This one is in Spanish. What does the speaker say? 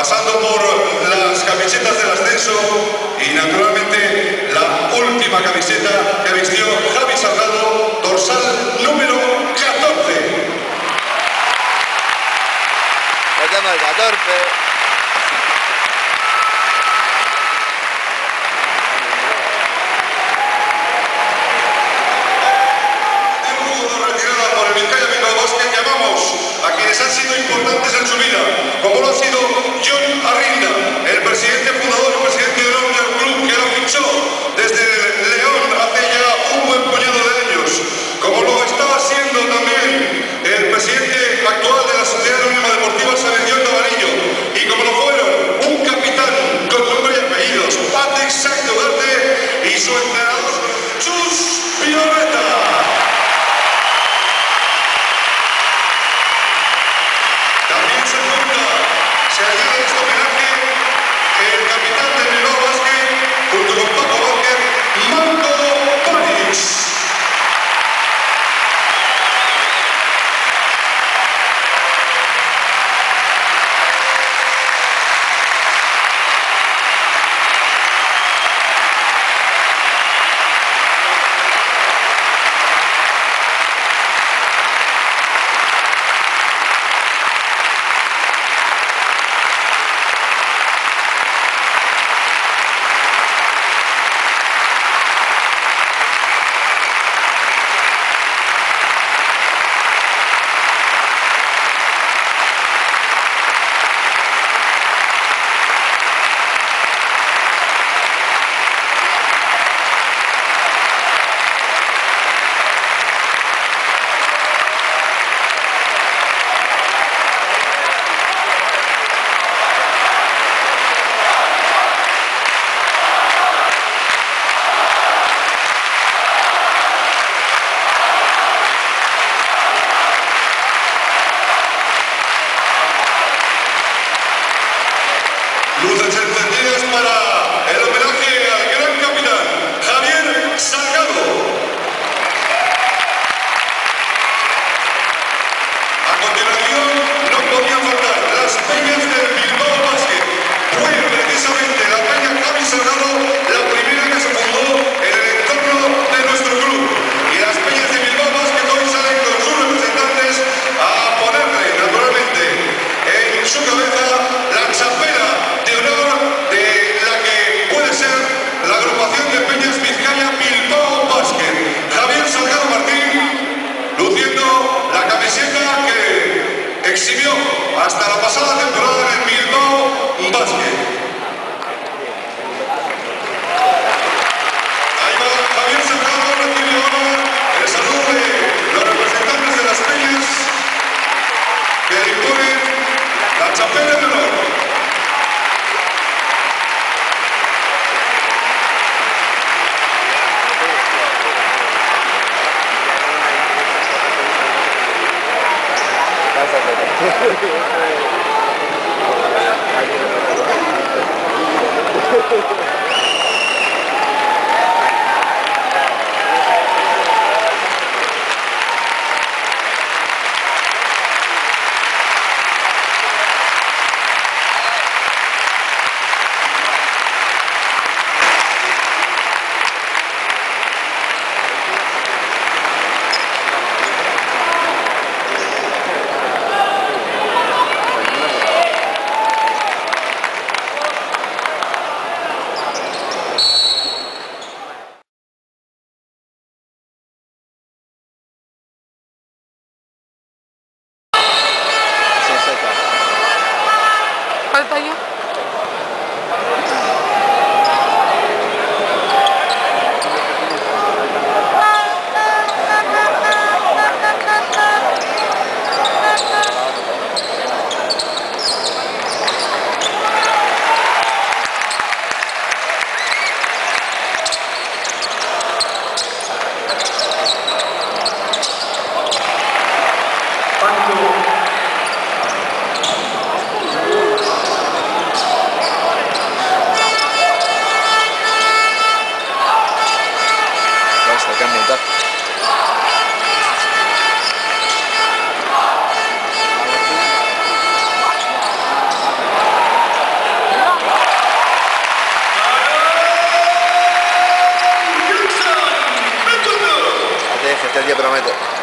pasando por las camisetas del ascenso y naturalmente la última camiseta que vistió Javi Salgado, dorsal número 14. Metemos el 14. A quienes han sido importantes en su vida, como lo ha sido John Arrinda, el presidente fundador y presidente de honor del club, que lo fichó desde León hace ya un buen puñado de años, como lo estaba siendo también el presidente actual de la Sociedad Anónima Deportiva Sabención de Amarillo, y como lo fueron un capitán con nombre y apellidos, Patrick Sac-Ugarte, y su entrenador, Chus Violeta. Se añade a este homenaje el capitán del Bilbao Basket, junto con Paco Vázquez, Marco París. Luces encendidas para el homenaje al gran capitán Javier Salgado. A continuación no podían faltar las peñas del Bilbao Basket. Fue precisamente la peña Javi Salgado la primera que se fundó en el entorno de nuestro club. Y las peñas de Bilbao Basket hoy salen con sus representantes a ponerle naturalmente en su cabeza la chapela de honor de la que puede ser la agrupación de Peñas Vizcaya Bilbao Basket. Javier Salgado Martín, luciendo la camiseta que exhibió hasta la pasada temporada en el Bilbao Basket. Ahí va Javier Salgado, recibe ahora el saludo de los representantes de las peñas que le imponen la chapela de honor. prometo.